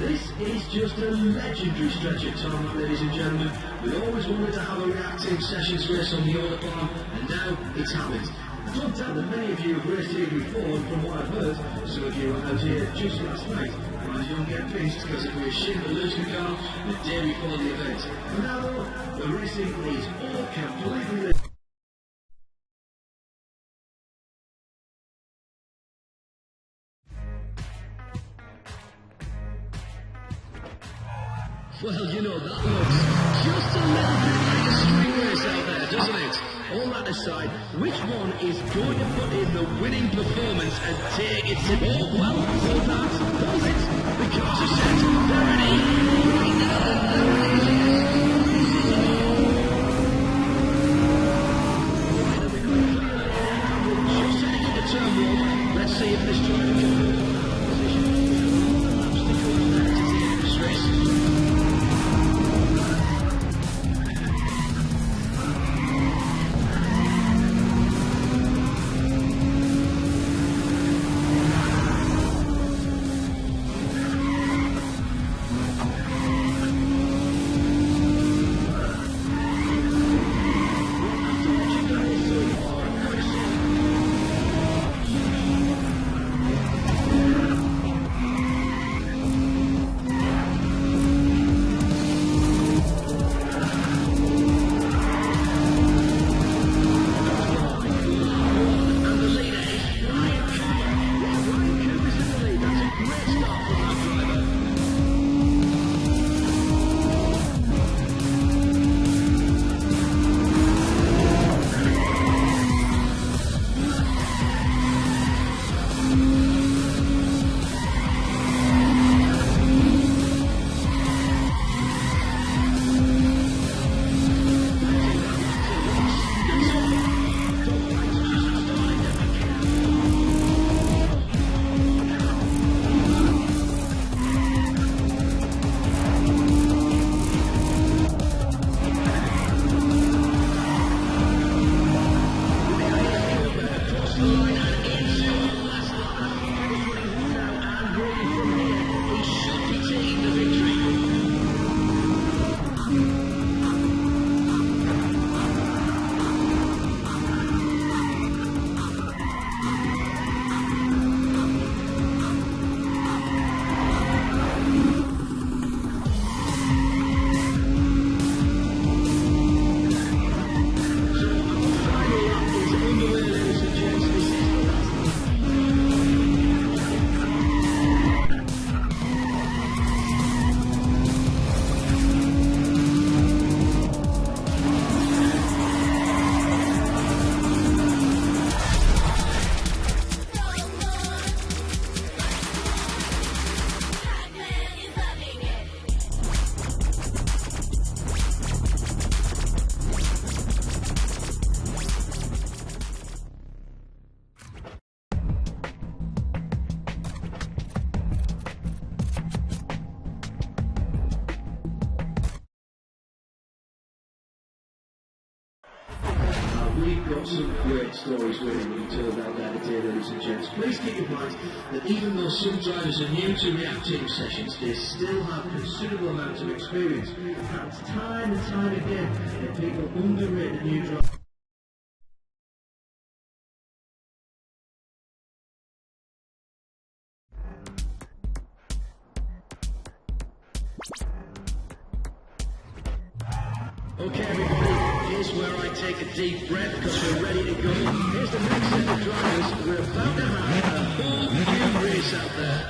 This is just a legendary stretch of time, ladies and gentlemen. We always wanted to have a reactive sessions race on the Order Farm, and now it's happened. I don't doubt that many of you have raced here before, and from what I've heard, some of you were out here just last night. But you don't get pinched because if we ship the losing car the day before the event. And now, the racing is all completely... Well, you know, that looks just a little bit like a street race out there, doesn't it? All that aside, which one is going to put in the winning performance and take it to... Oh, well, so that does it. The cars are set. They're ready. Right now, there it is. Just heading into turn one. Let's see if this driver can hold on to that position. Laps to go there to take this race. got some great stories waiting to be told out there today, ladies and gents. Please keep in mind that even though some drivers are new to reacting sessions, they still have considerable amounts of experience. And time and time again, that people underrate the new driver. Okay, everybody, here's where I take a deep breath because we're ready to go. Here's the next set of drivers. We're about to have a whole new race out there.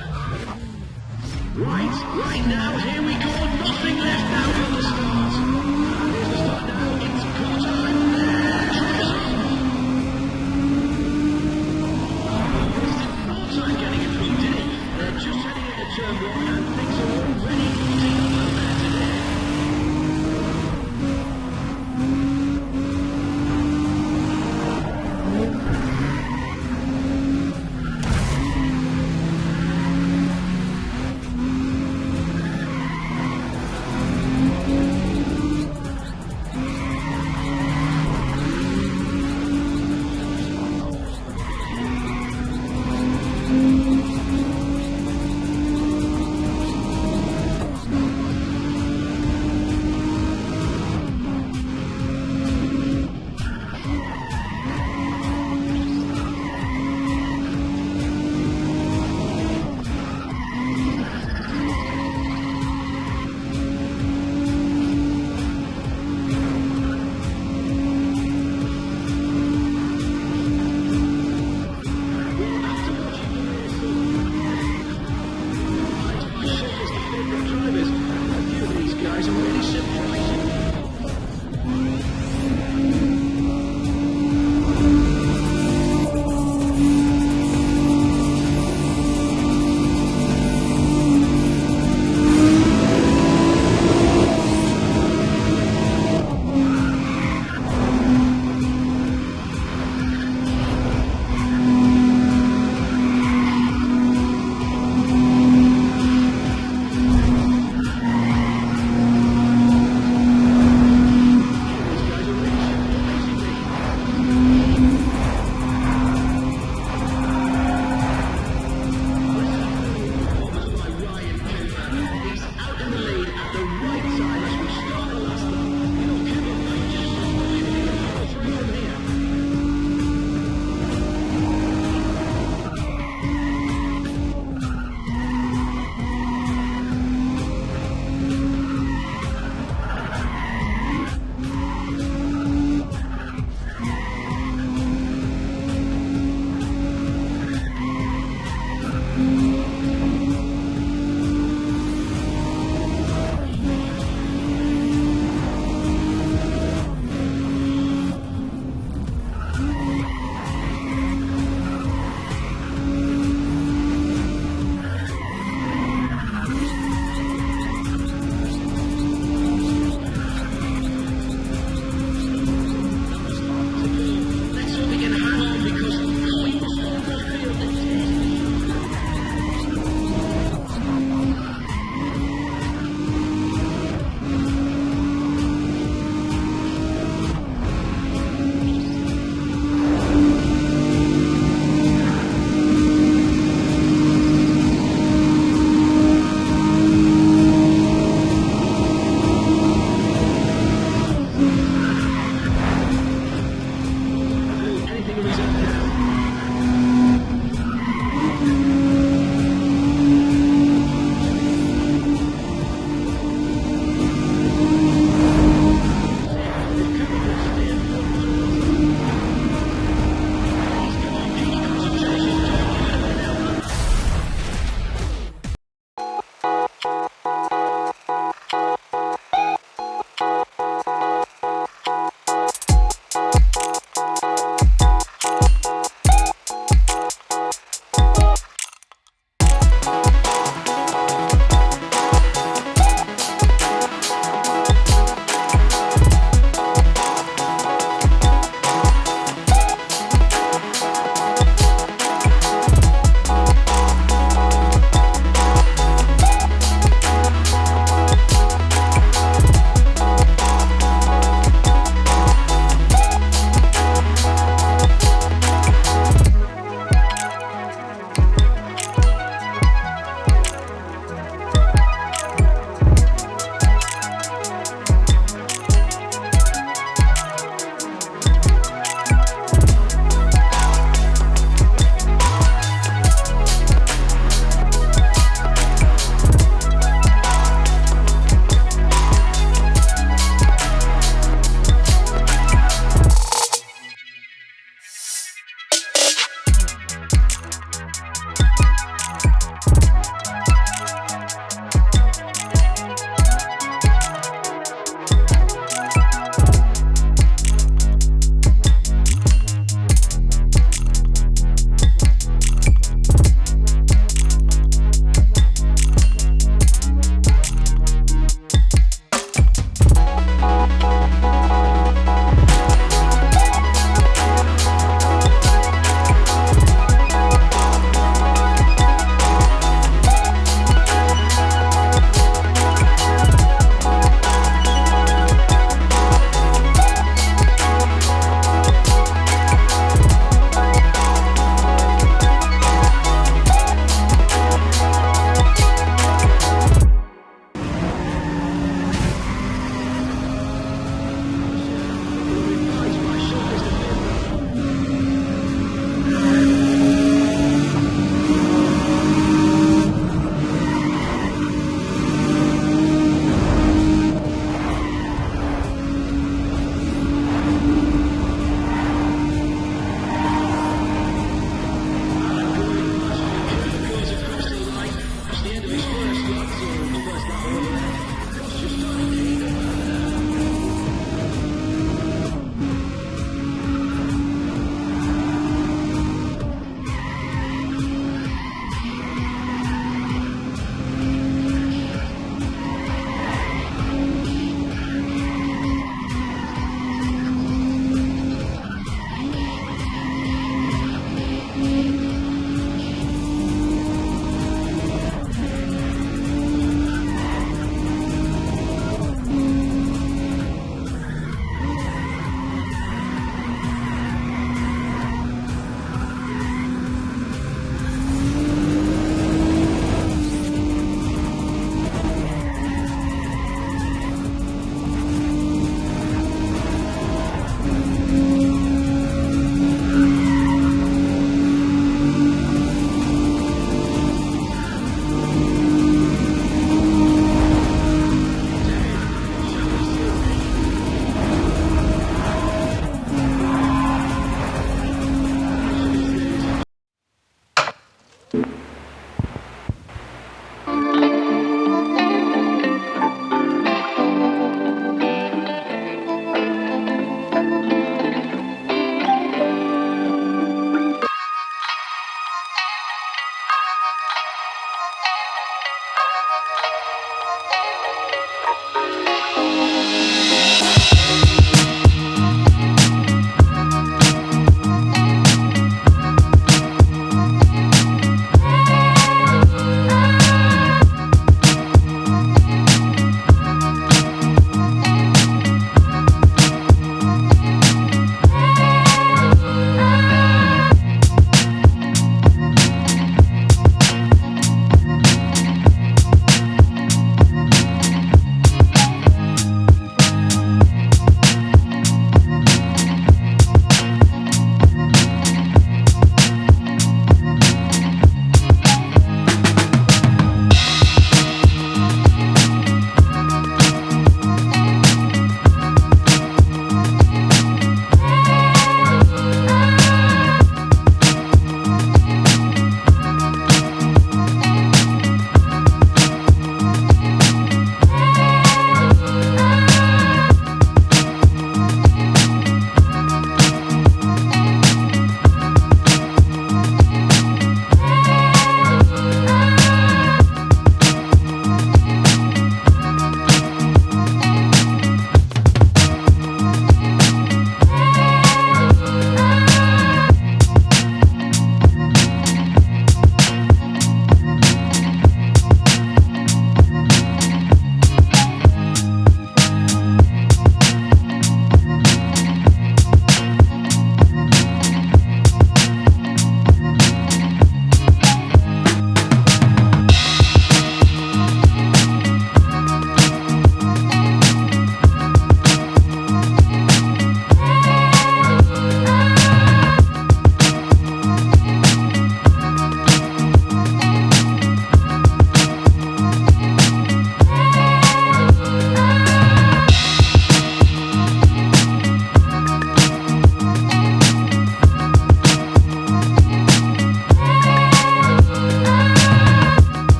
Right now, here we go. Nothing left now from the start. And here's the start now. It's go time. Drivers on. Wasted no time getting it through, did it? They're just heading into turn one and things are already heating up out there today.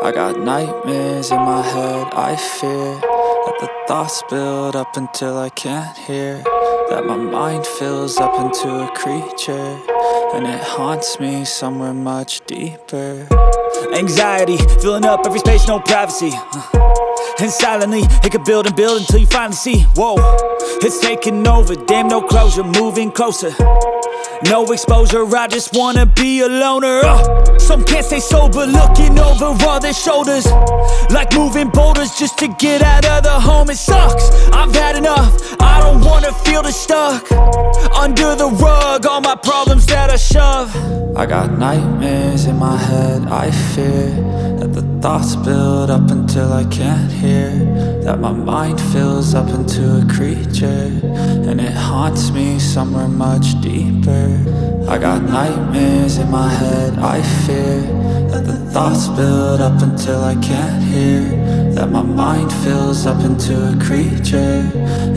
I got nightmares in my head, I fear that the thoughts build up until I can't hear, that my mind fills up into a creature, and it haunts me somewhere much deeper. Anxiety, filling up every space, no privacy. And silently, it could build and build until you finally see, whoa, it's taking over, damn no closure, moving closer. No exposure, I just wanna be a loner. Some can't stay sober, looking over all their shoulders, like moving boulders just to get out of the home. It sucks, I've had enough, I don't wanna feel the stuck under the rug, all my problems that I shove. I got nightmares in my head, I fear that the thoughts build up until I can't hear, that my mind fills up into a creature, and it haunts me somewhere much deeper. I got nightmares in my head, I fear that the thoughts build up until I can't hear, that my mind fills up into a creature,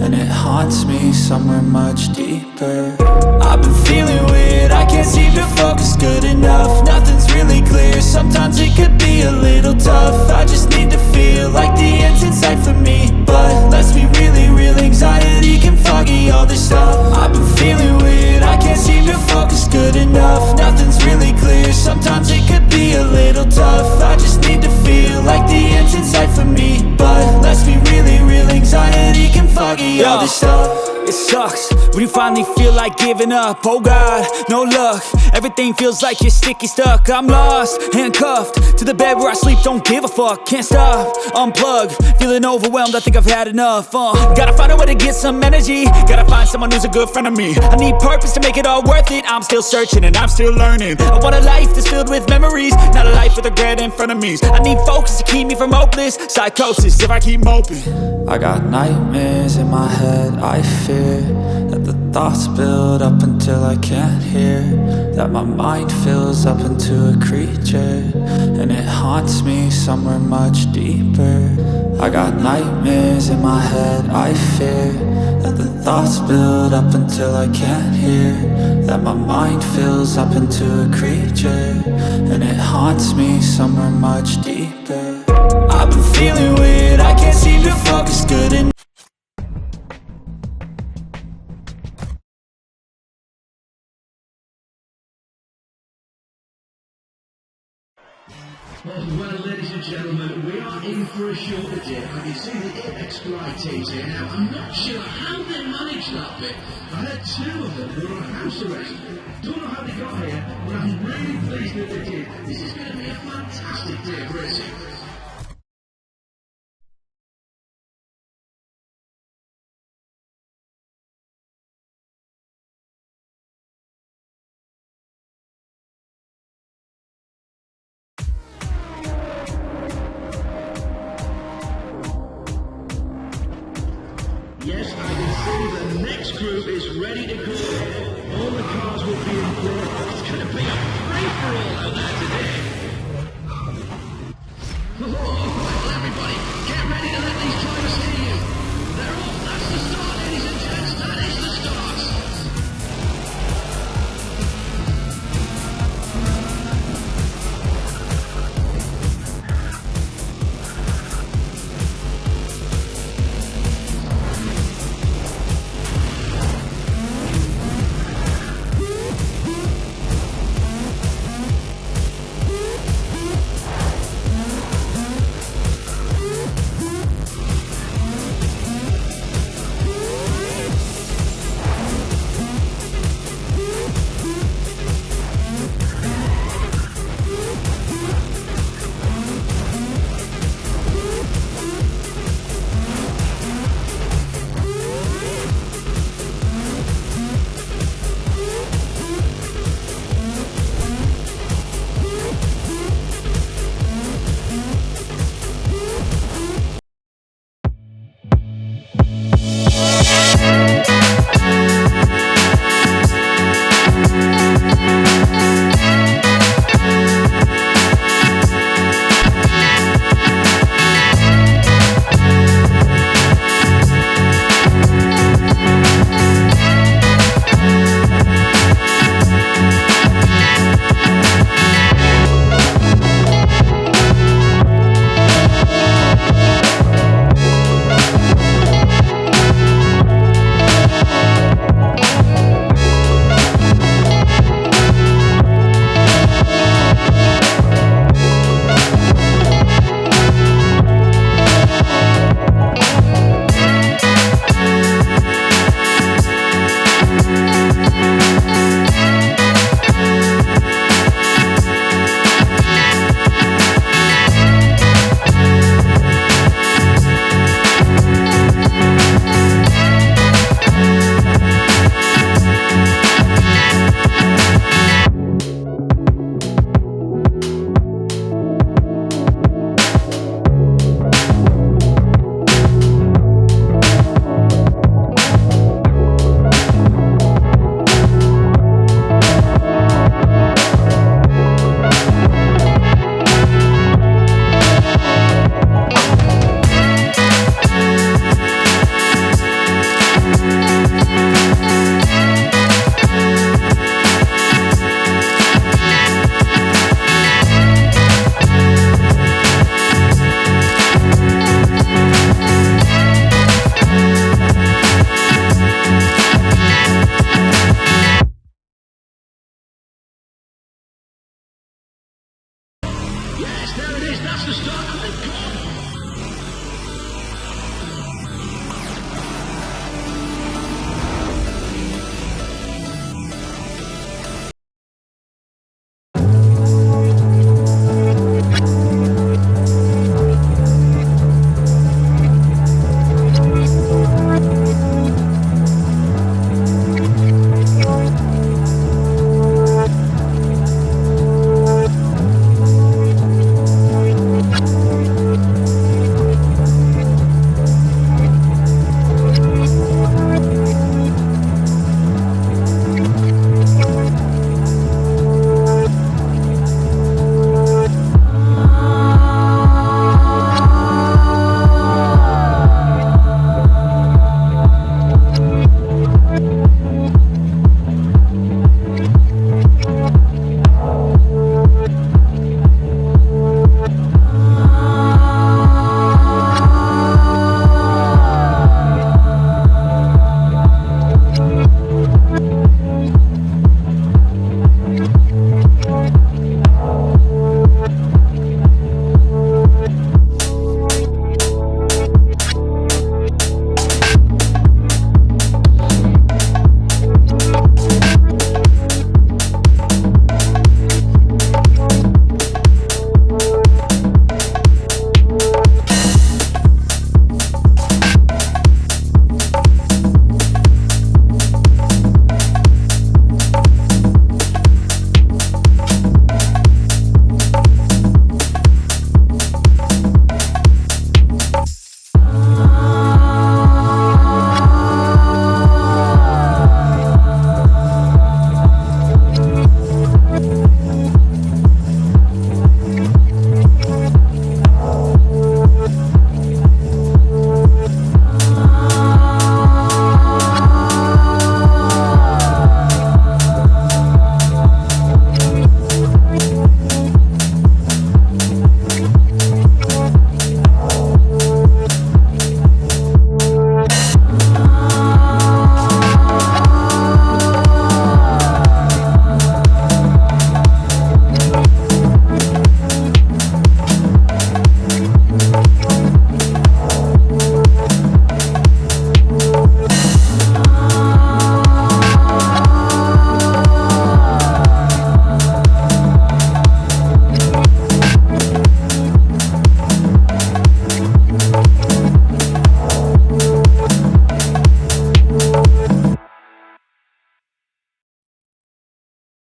and it haunts me somewhere much deeper. I've been feeling weird, I can't seem to focus good enough. Nothing's really clear, sometimes it could be a little tough. I just need to feel like the end's in sight for me, but let's be really real, anxiety can foggy all this stuff. I've been feeling weird, I can't seem to focus good enough. Nothing's really clear, sometimes it could be a little tough. I just need to feel like the end's in sight for me, but let's be really real, anxiety can foggy all this stuff. it sucks when you finally feel like giving up. Oh God, no luck. Everything feels like you're sticky stuck. I'm lost, handcuffed to the bed where I sleep. Don't give a fuck, can't stop. Unplug, feeling overwhelmed. I think I've had enough. Gotta find a way to get some energy. Gotta find someone who's a good friend of me. I need purpose to make it all worth it. I'm still searching and I'm still learning. I want a life that's filled with memories, not a life with regret and frenemies. I need focus to keep me from hopeless psychosis if I keep moping. I got nightmares in my head, I fear that the thoughts build up until I can't hear, that my mind fills up into a creature, and it haunts me somewhere much deeper. I got nightmares in my head, I fear that the thoughts build up until I can't hear, that my mind fills up into a creature, and it haunts me somewhere much deeper. I've been feeling weird, I can't seem to focus good enough. Well, ladies and gentlemen, we are in for a shorter dip. I can see the ex-flighties here now. I'm not sure how they managed that bit. I heard two of them who were on house arrest. Don't know how they got here, but I'm really pleased that they did. This is going to be a fantastic day of racing. Yes, I can see the next group is ready to go. All the cars will be in play. It's going to be a free-for-all out there today.